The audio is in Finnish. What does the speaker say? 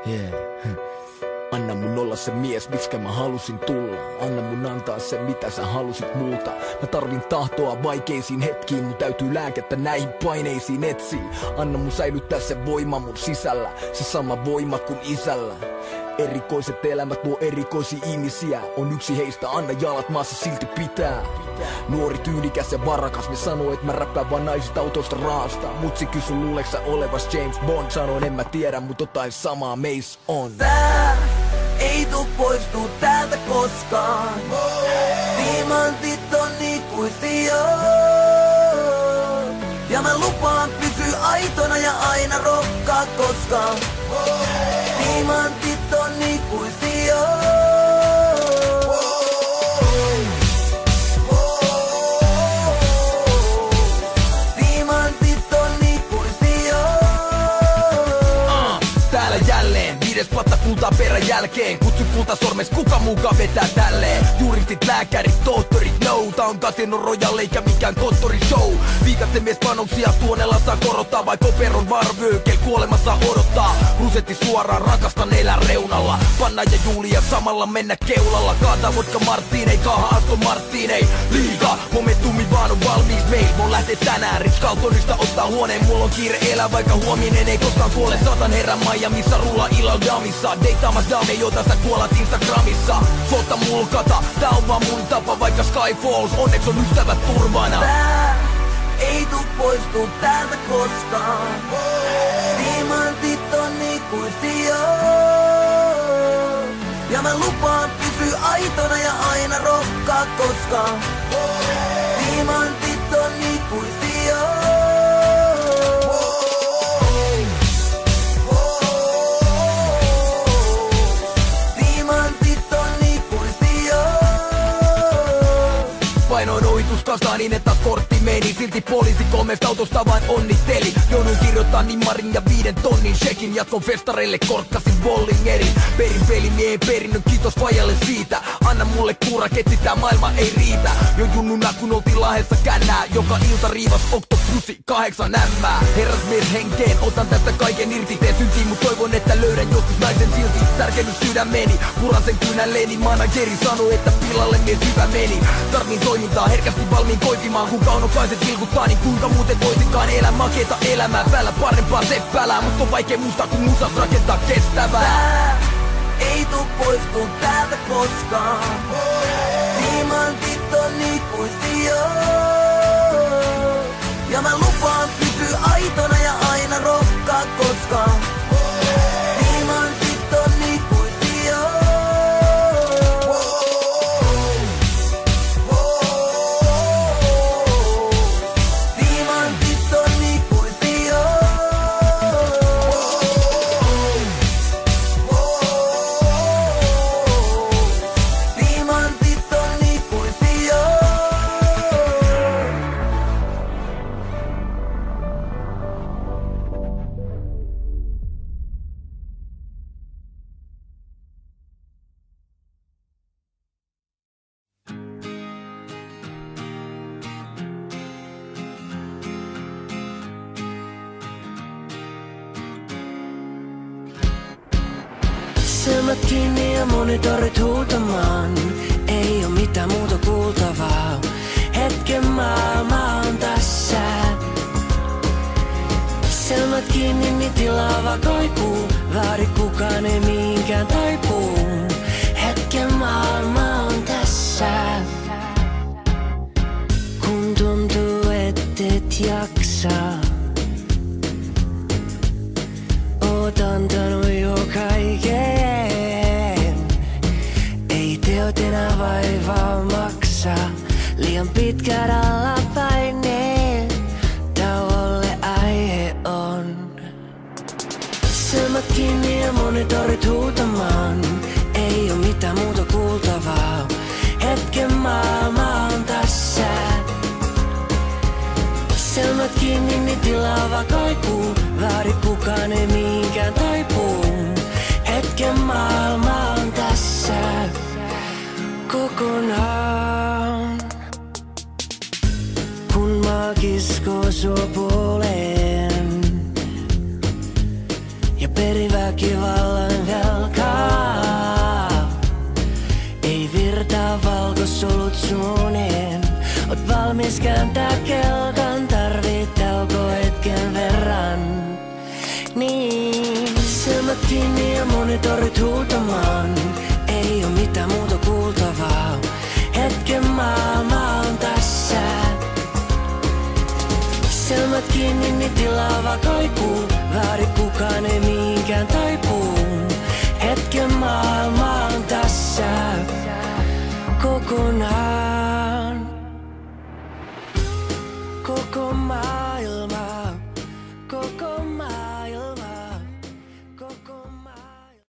Yeah. Anna mun olla se mies, miksikä mä halusin tulla. Anna mun antaa se, mitä sä halusit multa. Mä tarvin tahtoa vaikeisiin hetkiin. Mun täytyy lääkettä näihin paineisiin etsiä. Anna mun säilyttää se voima mun sisällä. Se sama voima kuin isällä. Erikoiset elämät luo erikoisia ihmisiä. On yksi heistä, anna jalat maassa silti pitää. Nuori, tyylikäs ja varakas. Ne sanoo, et mä räppään vaan naisista autosta raasta. Mutsi kysy, luuleeks sä olevas James Bond? Sanoin, en mä tiedä, mut jotain samaa meis on. Tää ei tuu poistuu täältä koskaan. Diamantit on ikuisia. Ja mä lupaan pysyä aitona ja aina rokkaa koskaan. Diamantit on ikuisia. Diamantit on ikuisia. Täällä jälleen, viides patta kultaa perän jälkeen. Kutsu kulta sormes, kuka mukaan vetää tälleen. Juristit, lääkärit, tohtorit, no. Tää on Casino Royale eikä mikään konttorishow. Viikatte mies panoksia tuonella saa korottaa. Vai koperon varvöökel kuolemassa odottaa. Rusetti suoraan, rakastan elää reunalla. Panna ja Julia samalla mennä keulalla. Kaata vodka Martinei, kaaha Aston Martinei. Liiga, momentumi vaan on valmis meil. Mun lähtee tänään, Rich Carltonista ottaa huoneen. Mulla on kiire elää, vaikka huominen ei koskaan kuole. Satan herran Miamiissa, rulla illalla damissa. Deittaamas dame, jota sä kuolat Instagramissa. Sota mulkata, tää on vaan mun tapa, vaikka Sky Falls. Onneks on ystävät turvana. Tää ei tuu poistuu täältä koskaan. Diamantit on ikuisia. Ja mä lupaan pysyä aitona ja aina rokkaa koskaan. Diamantit on ikuisia. Diamantit on ikuisia. Painoin ohituskastaa niin, että kortti meni. Silti poliisi 3 autosta vain onnitteli. Joudun kirjoittaa nimmarin ja 5 tonnin shekin. Jatkon festareille, korkkasin Bollingerin. Perin pelimiehen perinnön, kiitos fajalle siitä. Anna mulle kuuraketti, tää maailma ei riitä. Jo junnuna kun oltiin Lahdessa kännää. Joka ilta riivas Octopussy 8 ämmää. Herrasmies henkeen, otan tästä kaiken irti. Teen syntiin, mut toivon, että löydän joskus naisen silti. Särkenyt sydämeni, puran sen kynälleni. Manageri sanoi, että pilalle mies hyvä meni. Tarvin toimintaa, herkästi valmiin koipimaan. Kun kaunokaiset vilkuttaa, niin kuinka muuten voisikaan elää makeeta elämää. Päällä parempaa seppälää, mut on vaikea muistaa kun musas rakentaa kestävää. Tää ei tuu poistuu täältä koskaan. Diamantit on ikuisia. Ja mä lupaan pysyä aitona ja aina rokkaa koskaan. Diamantit on ikuisia. Diamantit on ikuisia. Diamantit on ikuisia. Silmät kiinni ja monitorit huutamaan. Ei oo mitään muuta kuultavaa. Hetken maailma on tässä. Silmät kiinni, niin tilava kaikuu. Vaadi kukaan ei mihinkään taipuu. Hetken maailma on tässä. Kun tuntuu et jaksaa. Oot antanut jo kaiken. Ei teot enää vaivaa maksaa. Liian pitkät alla paineet. Tauolle aihe on. Silmät kiinni ja monitorit huutamaan. Ei oo mitään muuta kuultavaa. Hetken maailma on tässä. Silmät kiinni, niin tilava kaikuu. Vaadi kukaan ei mihinkään taipuu. Hetken maailma on tässä kokonaan. Kun mä kiskoo sua puoleen ja periväkivallan suunnin. Oot valmis kääntää kelkan, tarvit tauko hetken verran. Niin, silmät kiinni ja monitorit huutamaan. Ei oo mitään muuta kuultavaa. Hetken maailma on tässä. Silmät kiinni, niin tilaava kaikuu. Vaadi kukaan ei mihinkään taipuu. Hetken maailma on tässä. Kokonaan.